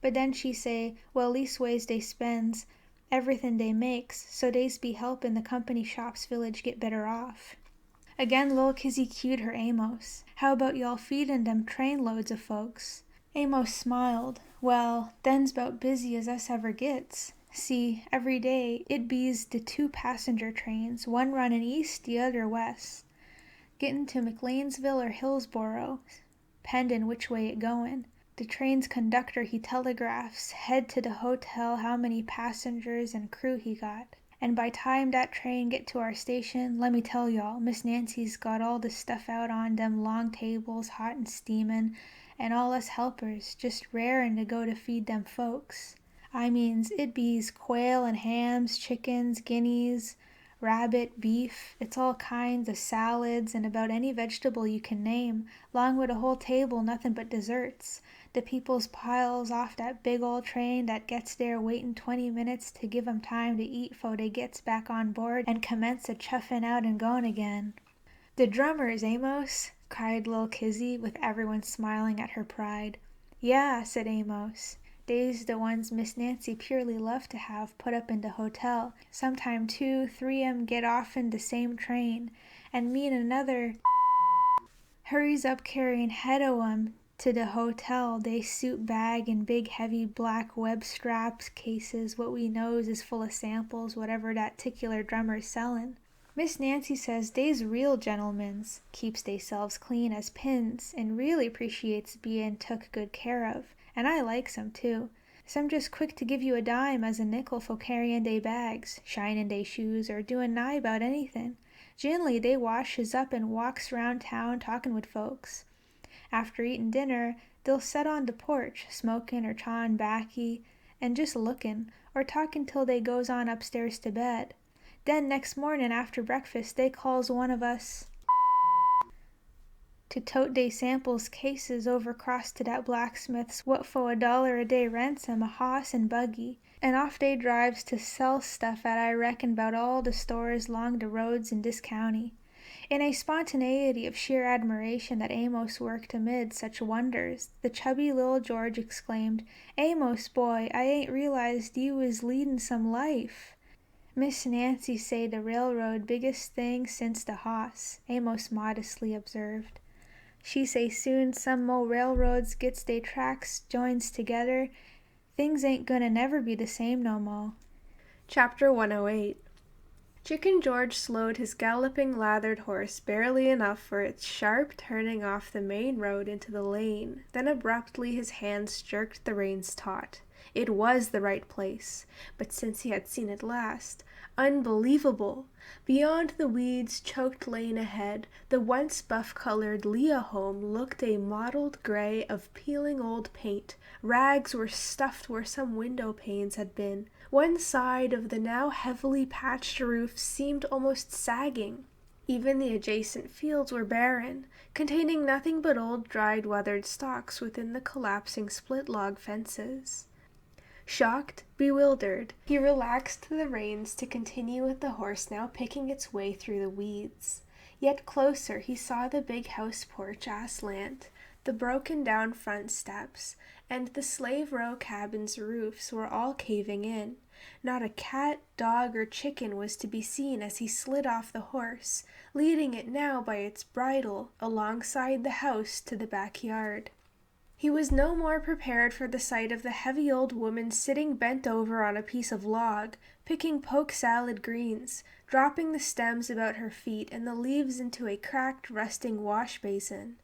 but then she say, well, leastways they spends everything they makes, so they's be helpin' the company shops village get better off. Again little Kizzy cued her Amos. How about y'all feedin' them train loads of folks? Amos smiled. Well, then's 'bout busy as us ever gets. See, every day it be's the 2 passenger trains, one runnin' east, the other west, gettin' to McLeansville or Hillsboro, pendin' which way it goin'. The train's conductor he telegraphs head to the hotel how many passengers and crew he got. And by time that train get to our station, lemme tell y'all, Miss Nancy's got all the stuff out on them long tables, hot and steamin', and all us helpers just rarin' to go to feed them folks. I means it be's quail and hams, chickens, guineas, rabbit, beef, it's all kinds of salads and about any vegetable you can name, 'long with a whole table nothin' but desserts. The people's piles off that big old train that gets there waitin' 20 minutes to give 'em time to eat 'fore they gets back on board and commence a chuffin' out and goin' again. The drummers, Amos, cried little Kizzy, with everyone smiling at her pride. Yeah, said Amos. They's the ones Miss Nancy purely loved to have put up in the hotel. Sometime 2-3 'em get off'n the same train, and me and another hurries up carrying head o' 'em to the hotel, they suit bag and big heavy black web straps cases what we knows is full of samples whatever that tickler drummer's sellin'. Miss Nancy says they's real gentlemens, keeps theyselves clean as pins, and really appreciates bein' took good care of, and I likes 'em too. Some just quick to give you a dime as a nickel for carryin' they bags, shinin' they shoes, or doin' nigh about anything. Gin'ally they washes up and walks round town talkin' with folks. After eatin' dinner, they'll set on the porch, smokin' or chawin' baccy, and just lookin', or talkin' till they goes on upstairs to bed. Then next mornin' after breakfast they calls one of us to tote they samples cases over cross to that blacksmith's what fo $1 a day rents 'em a hoss and buggy, and off they drives to sell stuff at I reckon 'bout all the stores long the roads in dis county. In a spontaneity of sheer admiration that Amos worked amid such wonders, the chubby little George exclaimed, "Amos, boy, I ain't realized you was leadin' some life." Miss Nancy say the railroad biggest thing since the hoss, Amos modestly observed. She say soon some mo' railroads gets they tracks joins together, things ain't gonna never be the same no mo'. Chapter 108. Chicken George slowed his galloping lathered horse barely enough for its sharp turning off the main road into the lane, then abruptly his hands jerked the reins taut. It was the right place, but since he had seen it last, unbelievable! Beyond the weeds-choked lane ahead, the once buff-colored Leah home looked a mottled gray of peeling old paint. Rags were stuffed where some window panes had been. One side of the now heavily patched roof seemed almost sagging. Even the adjacent fields were barren, containing nothing but old dried weathered stalks within the collapsing split-log fences. Shocked, bewildered, he relaxed the reins to continue with the horse now picking its way through the weeds. Yet closer he saw the big house porch aslant, the broken-down front steps, and the Slave Row cabin's roofs were all caving in. Not a cat, dog, or chicken was to be seen as he slid off the horse, leading it now by its bridle alongside the house to the backyard. He was no more prepared for the sight of the heavy old woman sitting bent over on a piece of log, picking poke salad greens, dropping the stems about her feet and the leaves into a cracked, rusting wash basin.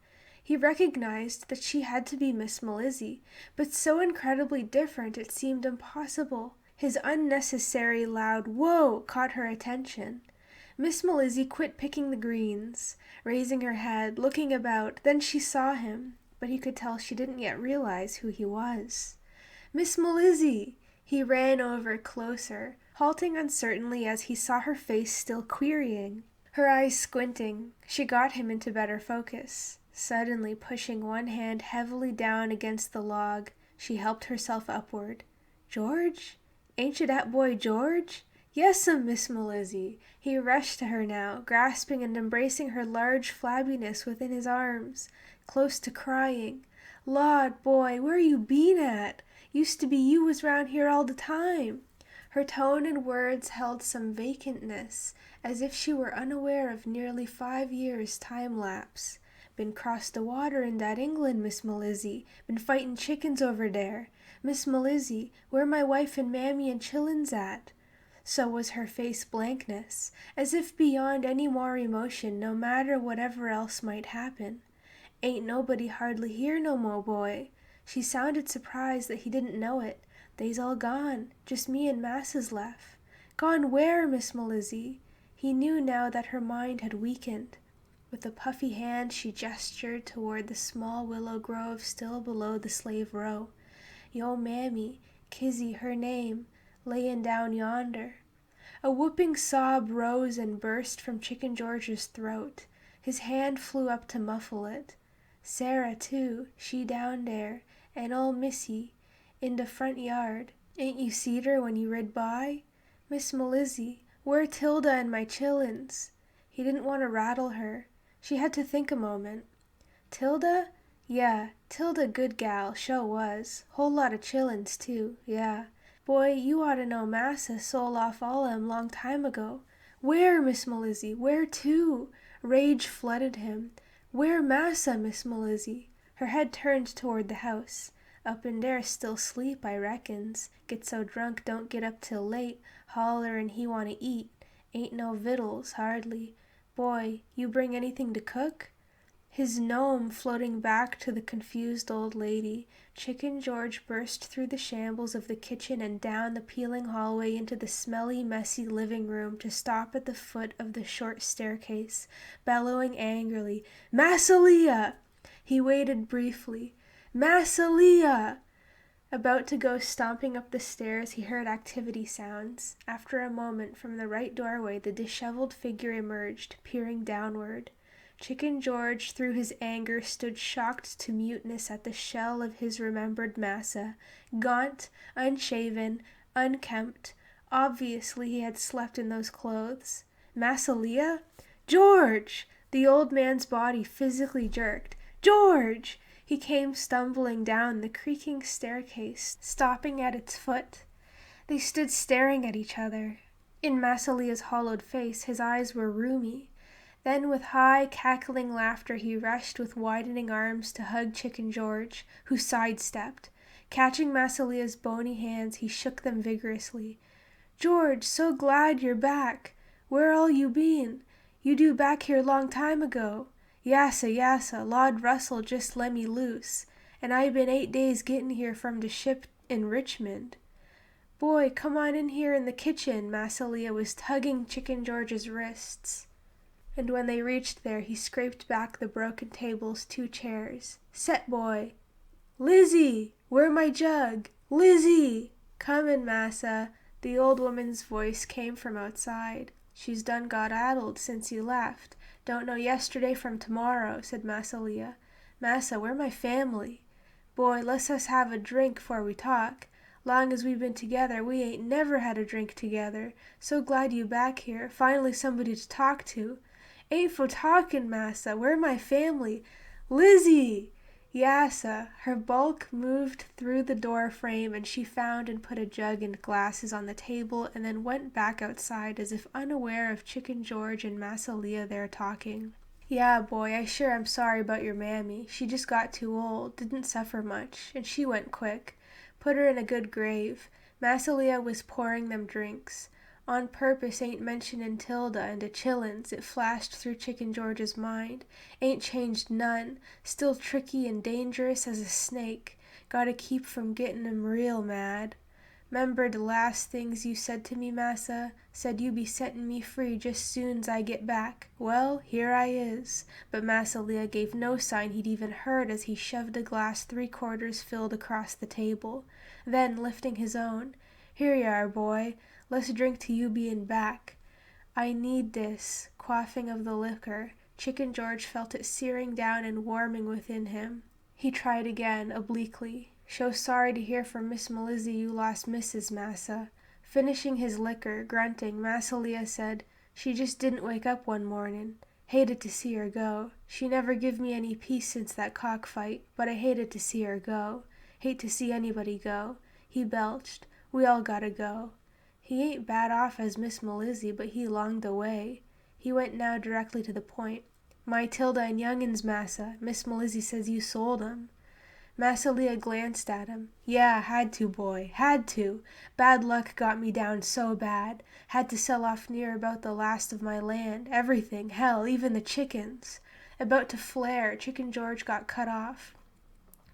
He recognized that she had to be Miss Melizzy, but so incredibly different it seemed impossible. His unnecessary loud "Whoa!" caught her attention. Miss Melizzy quit picking the greens, raising her head, looking about, then she saw him, but he could tell she didn't yet realize who he was. "Miss Melizzy!" He ran over closer, halting uncertainly as he saw her face still querying. Her eyes squinting, she got him into better focus. Suddenly pushing one hand heavily down against the log, she helped herself upward. "George? Ain't you that boy George?" "Yes'm, Miss Melizzy." He rushed to her now, grasping and embracing her large flabbiness within his arms, close to crying. "Lawd, boy, where you been at? Used to be you was round here all the time." Her tone and words held some vacantness, as if she were unaware of nearly 5 years' time-lapse. "Been cross the water in that England, Miss Melizzy. Been fightin' chickens over there. Miss Melizzy, where my wife and mammy and chillens at?" So was her face blankness, as if beyond any more emotion, no matter whatever else might happen. "Ain't nobody hardly here no mo', boy." She sounded surprised that he didn't know it. "They's all gone. Just me and Massa's left." "Gone where, Miss Melizzy?" He knew now that her mind had weakened. With a puffy hand she gestured toward the small willow grove still below the Slave Row. "Yo' mammy, Kizzy her name, layin' down yonder." A whooping sob rose and burst from Chicken George's throat. His hand flew up to muffle it. "Sarah, too, she down there, and ol' Missy, in de front yard. Ain't you seed her when you rid by? Miss Melizzy, where 'Tilda and my chillens?" He didn't want to rattle her. She had to think a moment. "'Tilda? Yeah, 'Tilda good gal, sho was. Whole lot of chillens, too, yeah. Boy, you oughta know Massa sol' off all 'em long time ago." "Where, Miss Melizzy? Where to?" Rage flooded him. "Where massa, Miss Melizzy?" Her head turned toward the house. "Up in there still sleep, I reckons. Get so drunk don't get up till late, hollerin' he wanna eat. Ain't no vittles, hardly. Boy, you bring anything to cook?" His gnome floating back to the confused old lady, Chicken George burst through the shambles of the kitchen and down the peeling hallway into the smelly, messy living room to stop at the foot of the short staircase, bellowing angrily, "Massa Leah!" He waited briefly. "Massa Leah!" About to go stomping up the stairs, he heard activity sounds. After a moment, from the right doorway, the disheveled figure emerged, peering downward. Chicken George, through his anger, stood shocked to muteness at the shell of his remembered massa, gaunt, unshaven, unkempt. Obviously he had slept in those clothes. Massa Leah? "George!" The old man's body physically jerked. "George!" He came stumbling down the creaking staircase, stopping at its foot. They stood staring at each other. In Massa Leah's hollowed face, his eyes were rheumy. Then with high, cackling laughter he rushed with widening arms to hug Chicken George, who sidestepped. Catching Massa Leah's bony hands, he shook them vigorously. "George, so glad you're back. Where all you been? You do back here long time ago. Yassa, yassa, Lord Russell just lemme loose. And I been 8 days gettin' here from the ship in Richmond." "Boy, come on in here in the kitchen." Massa Leah was tugging Chicken George's wrists. And when they reached there, he scraped back the broken table's 2 chairs. "Set, boy." "Lizzie! Where my jug? Lizzie!" "Comin', massa." The old woman's voice came from outside. "She's done got addled since you left. Don't know yesterday from tomorrow," said Massa Leah. "Massa, where my family?" "Boy, let's us have a drink 'fore we talk. Long as we been together, we ain't never had a drink together. So glad you back here. Finally somebody to talk to." "Ain't for talkin', massa. Where my family?" "Lizzie!" "Yassa." Her bulk moved through the door frame, and she found and put a jug and glasses on the table, and then went back outside as if unaware of Chicken George and Massa Leah there talking. "Yeah, boy, I sure am sorry about your mammy. She just got too old, didn't suffer much, and she went quick. Put her in a good grave." Massa Leah was pouring them drinks. "On purpose ain't mentionin' Tilda and the chilluns," it flashed through Chicken George's mind. "Ain't changed none. Still tricky and dangerous as a snake. Gotta keep from gettin' 'em real mad. 'Member de last things you said to me, massa? Said you be settin' me free just soon's I get back. Well, here I is." But Massa Leah gave no sign he'd even heard as he shoved a glass 3/4 filled across the table. Then, lifting his own, "Here you are, boy. Let's drink to you bein' back." "I need this." Quaffing of the liquor, Chicken George felt it searing down and warming within him. He tried again, obliquely. "Sho sorry to hear from Miss Melizzy you lost Mrs. Massa." Finishing his liquor, grunting, Massa Leah said, "She just didn't wake up one mornin'. Hated to see her go. She never give me any peace since that cockfight, but I hated to see her go. Hate to see anybody go." He belched. "We all gotta go." He ain't bad off as Miss Melizzy, but he longed away. He went now directly to the point. "My Tilda and young'uns, massa. Miss Melizzy says you sold 'em." Massa Leah glanced at him. "Yeah, had to, boy, had to. Bad luck got me down so bad. Had to sell off near about the last of my land, everything, hell, even the chickens." About to flare, Chicken George got cut off.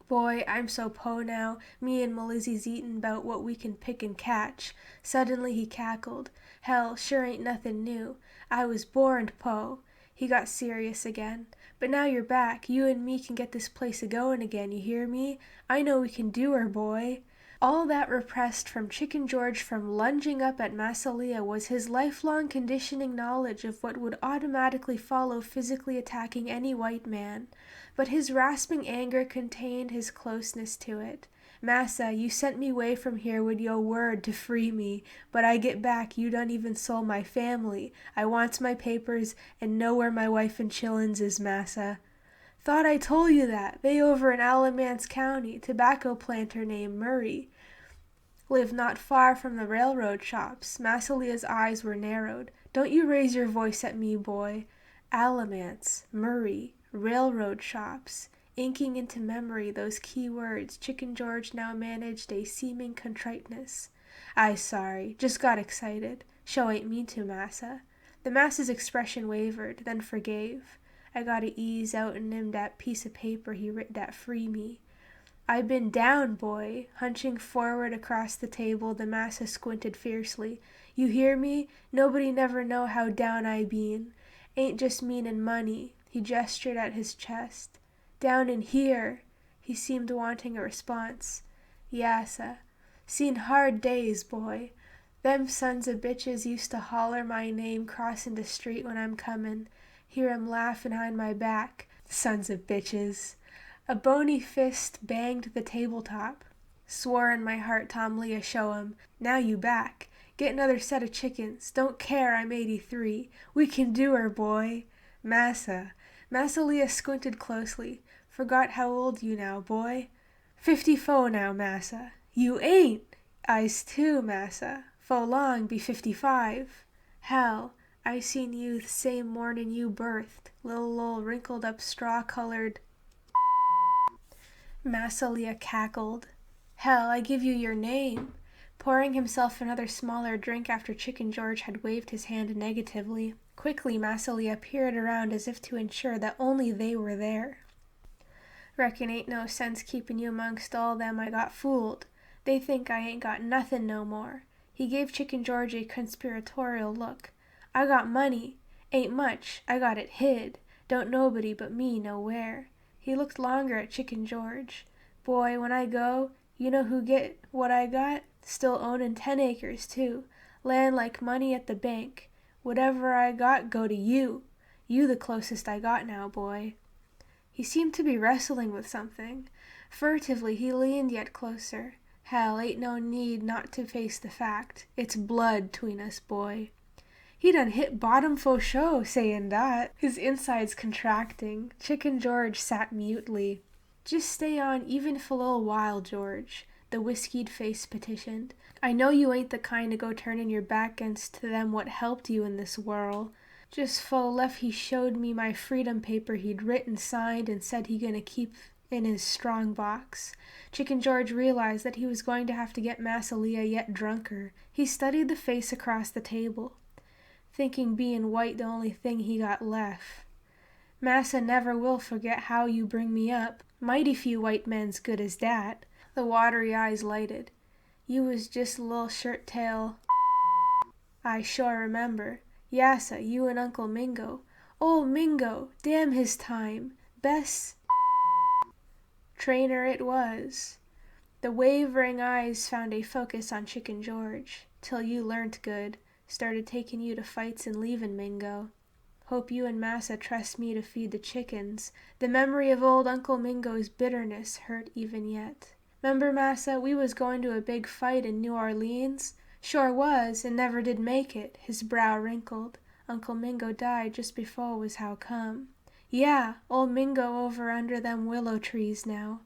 "Boy, I'm so po now. Me and Melizzy's eatin' 'bout what we can pick and catch." Suddenly he cackled. "Hell, sure ain't nothin' new. I was borned po." He got serious again. "But now you're back, you and me can get this place a-goin' again, you hear me? I know we can do her, boy." All that repressed from Chicken George from lunging up at Massa Leah was his lifelong conditioning knowledge of what would automatically follow physically attacking any white man. But his rasping anger contained his closeness to it. "Massa, you sent me way from here wid yo' word to free me, but I get back you done even sold my family. I wants my papers, and know where my wife and chilluns is, massa." "Thought I told you that. They over in Alamance County, tobacco planter named Murray. Live not far from the railroad shops." Massa Leah's eyes were narrowed. "Don't you raise your voice at me, boy." "Alamance, Murray, railroad shops, inking into memory those key words. Chicken George now managed a seeming contriteness. "I sorry, just got excited. Show ain't mean to, massa." The massa's expression wavered, then forgave. "I gotta ease out and him dat piece of paper he writ dat free me." "I been down, boy." Hunching forward across the table, the massa squinted fiercely. "You hear me? Nobody never know how down I been. Ain't just meanin' money." He gestured at his chest. "Down in here." He seemed wanting a response. "Yassa. Seen hard days, boy. Them sons of bitches used to holler my name crossin' the street when I'm comin'. Hear 'em laughin' behind my back. Sons of bitches." A bony fist banged the tabletop. "Swore in my heart Tom Leah show 'em. Now you back. Get another set of chickens. Don't care I'm 83. We can do her, boy." "Massa." Massa Leah squinted closely. "Forgot how old you now, boy." 54 now, massa." "You ain't." "I's too, massa. Fo long be 55. "Hell, I seen you the same mornin' you birthed. Little ol' wrinkled up straw-colored." Massa Leah cackled. "Hell, I give you your name." Pouring himself another smaller drink after Chicken George had waved his hand negatively, quickly Massa Leah peered around as if to ensure that only they were there. "Reckon ain't no sense keepin' you amongst all them I got fooled. They think I ain't got nothin' no more." He gave Chicken George a conspiratorial look. "I got money. Ain't much. I got it hid. Don't nobody but me know where." He looked longer at Chicken George. "Boy, when I go, you know who get what I got? Still ownin' 10 acres, too. Land like money at the bank. Whatever I got go to you. You the closest I got now, boy." He seemed to be wrestling with something. Furtively he leaned yet closer. "Hell, ain't no need not to face the fact. It's blood 'tween us, boy." He done hit bottom fo show, sayin' dat. His insides contracting, Chicken George sat mutely. "Just stay on even for a little while, George," the whiskeyed face petitioned. "I know you ain't the kind to go turnin' your back 'gainst them what helped you in this whirl. Just fo left he showed me my freedom paper he'd writ and signed and said he gonna keep in his strong box." Chicken George realized that he was going to have to get Massa Leah yet drunker. He studied the face across the table, thinking bein' white the only thing he got left. "Massa never will forget how you bring me up. Mighty few white men's good as dat." The watery eyes lighted. "You was just a little shirt tail." "I sure remember. Yassa, you and Uncle Mingo. Ol' Mingo, damn his time. Best trainer it was." The wavering eyes found a focus on Chicken George. "Till you learnt good. Started taking you to fights and leavin' Mingo. Hope you and Massa trust me to feed the chickens." The memory of old Uncle Mingo's bitterness hurt even yet. "'Member, Massa, we was going to a big fight in New Orleans?" "Sure was, and never did make it." His brow wrinkled. "Uncle Mingo died just before was how come." "Yeah, old Mingo over under them willow trees now,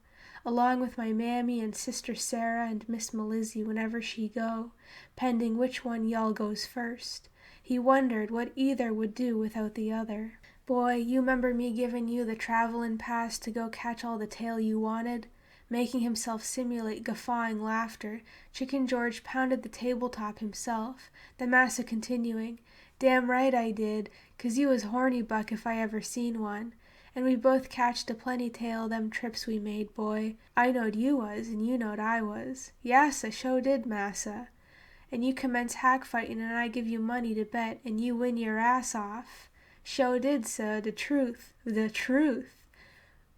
along with my mammy and sister Sarah and Miss Melizzy whenever she go, pending which one y'all goes first." He wondered what either would do without the other. "Boy, you 'member me giving you the travelin' pass to go catch all the tail you wanted?" Making himself simulate guffawing laughter, Chicken George pounded the tabletop himself, the massa continuing, "Damn right I did, 'cause you was horny buck if I ever seen one. And we both catched a plenty tail them trips we made, boy. I knowed you was, and you knowed I was." "Yassa, sho did, massa." "And you commence hack fightin' and I give you money to bet, and you win your ass off." "Sho did, sah, the truth, the truth."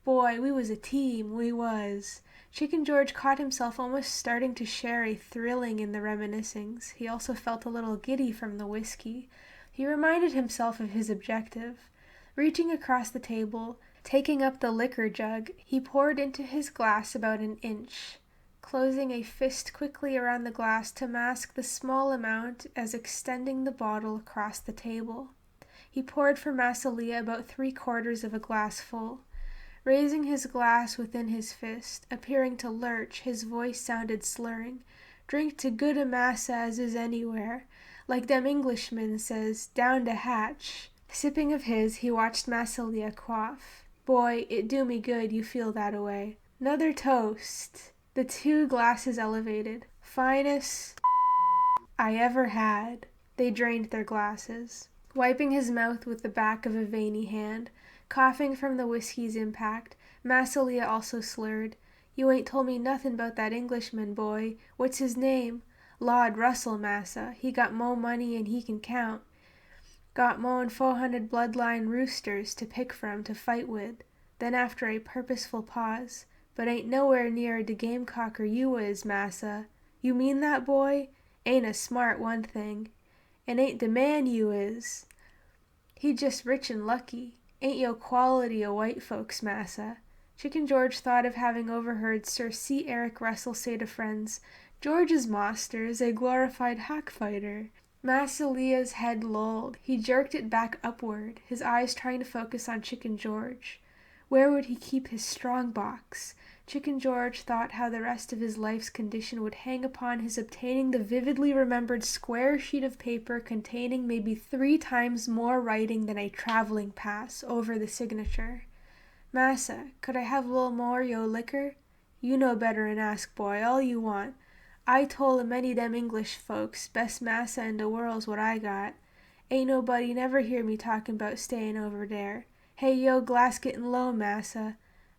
Boy, we was a team, we was. Chicken George caught himself almost starting to share a thrilling in the reminiscings. He also felt a little giddy from the whiskey. He reminded himself of his objective. Reaching across the table, taking up the liquor jug, he poured into his glass about an inch, closing a fist quickly around the glass to mask the small amount as extending the bottle across the table. He poured for Massa Leah about 3/4 of a glass full. Raising his glass within his fist, appearing to lurch, his voice sounded slurring. "Drink to good a massa as is anywhere. Like dem Englishmen says, down de hatch." Sipping of his, he watched Massa Leah quaff. Boy, it do me good you feel that-a-way. 'Nother toast. The 2 glasses elevated. Finest I ever had. They drained their glasses. Wiping his mouth with the back of a veiny hand, coughing from the whiskey's impact, Massa Leah also slurred. You ain't told me nothin' about that Englishman, boy. What's his name? Lord Russell, massa. He got mo' money 'n he can count. Got more'n 400 bloodline roosters to pick from to fight with. Then after a purposeful pause, but ain't nowhere near de gamecocker you is, massa. You mean that, boy? Ain't a smart one thing. And ain't de man you is. He just rich and lucky. Ain't yo quality o' white folks, massa. Chicken George thought of having overheard Sir C. Eric Russell say to friends, George's master is a glorified hack fighter. Massa Leah's head lolled. He jerked it back upward, his eyes trying to focus on Chicken George. Where would he keep his strong box? Chicken George thought how the rest of his life's condition would hang upon his obtaining the vividly remembered square sheet of paper containing maybe 3 times more writing than a traveling pass over the signature. Massa, could I have a little more yo liquor? You know better'n ask, boy, all you want. I tole a many dem English folks, best massa in de world's what I got. Ain't nobody never hear me talkin' 'bout stayin' over there. Hey, yo, glass gettin' low, massa.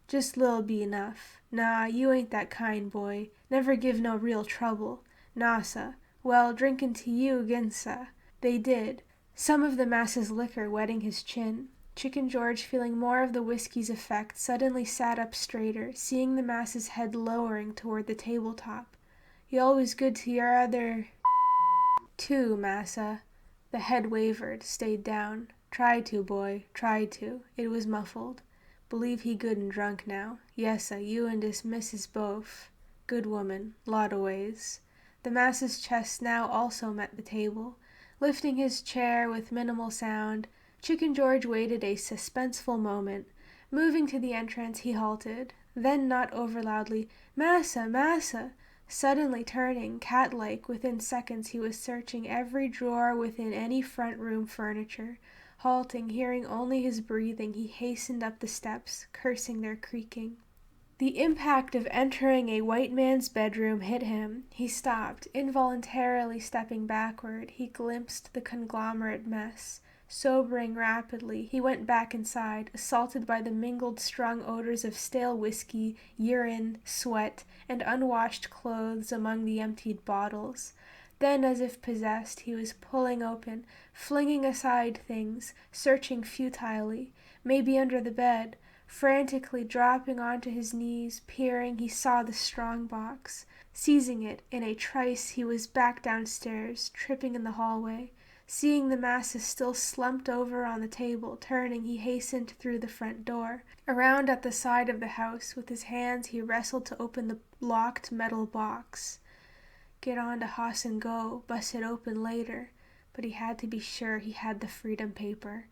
Just little be enough. Nah, you ain't that kind, boy. Never give no real trouble. Nah, sah. Well, drinkin' to you again, sah. They did. Some of the massa's liquor wetting his chin. Chicken George, feeling more of the whiskey's effect, suddenly sat up straighter, seeing the massa's head lowering toward the tabletop. You always good to your other... Too, massa. The head wavered, stayed down. Tried to, boy, tried to. It was muffled. Believe he good and drunk now. Yes'ah, you and dis missus both. Good woman, lot o' ways. The massa's chest now also met the table. Lifting his chair with minimal sound, Chicken George waited a suspenseful moment. Moving to the entrance, he halted. Then, not over loudly, Massa, massa! Suddenly turning, cat-like, within seconds he was searching every drawer within any front room furniture. Halting, hearing only his breathing, he hastened up the steps, cursing their creaking. The impact of entering a white man's bedroom hit him. He stopped, involuntarily stepping backward. He glimpsed the conglomerate mess. Sobering rapidly, he went back inside, assaulted by the mingled strong odors of stale whiskey, urine, sweat, and unwashed clothes among the emptied bottles. Then, as if possessed, he was pulling open, flinging aside things, searching futilely, maybe under the bed. Frantically dropping onto his knees, peering, he saw the strong box. Seizing it, in a trice he was back downstairs, tripping in the hallway. Seeing the masses still slumped over on the table, turning, he hastened through the front door. Around at the side of the house, with his hands he wrestled to open the locked metal box. Get on to hoss and go, bust it open later, but he had to be sure he had the freedom paper.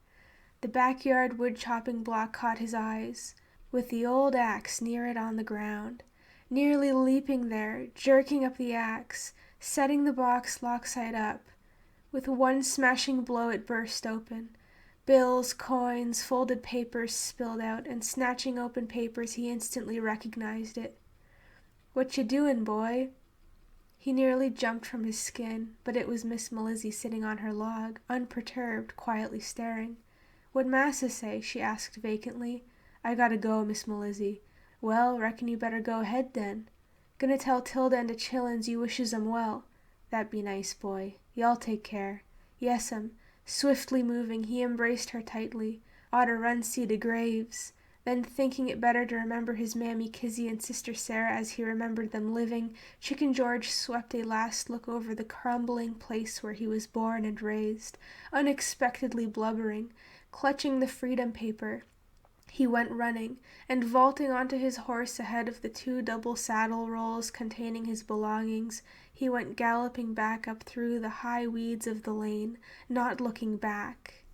The backyard wood-chopping block caught his eyes, with the old axe near it on the ground. Nearly leaping there, jerking up the axe, setting the box lock-side up. With one smashing blow it burst open. Bills, coins, folded papers spilled out, and snatching open papers he instantly recognized it. "What you doin', boy?" He nearly jumped from his skin, but it was Miss Melizzy sitting on her log, unperturbed, quietly staring. "What massa say?" she asked vacantly. "I gotta go, Miss Melizzy." "Well, reckon you better go ahead then." "Gonna tell Tilda and the chillens you wishes 'em well." "That be nice, boy. Y'all take care." "Yes'm." Swiftly moving, he embraced her tightly. "Oughter run see de graves." Then, thinking it better to remember his Mammy Kizzy and Sister Sarah as he remembered them living, Chicken George swept a last look over the crumbling place where he was born and raised. Unexpectedly blubbering, clutching the freedom paper, he went running, and vaulting onto his horse ahead of the 2 double saddle rolls containing his belongings, he went galloping back up through the high weeds of the lane, not looking back.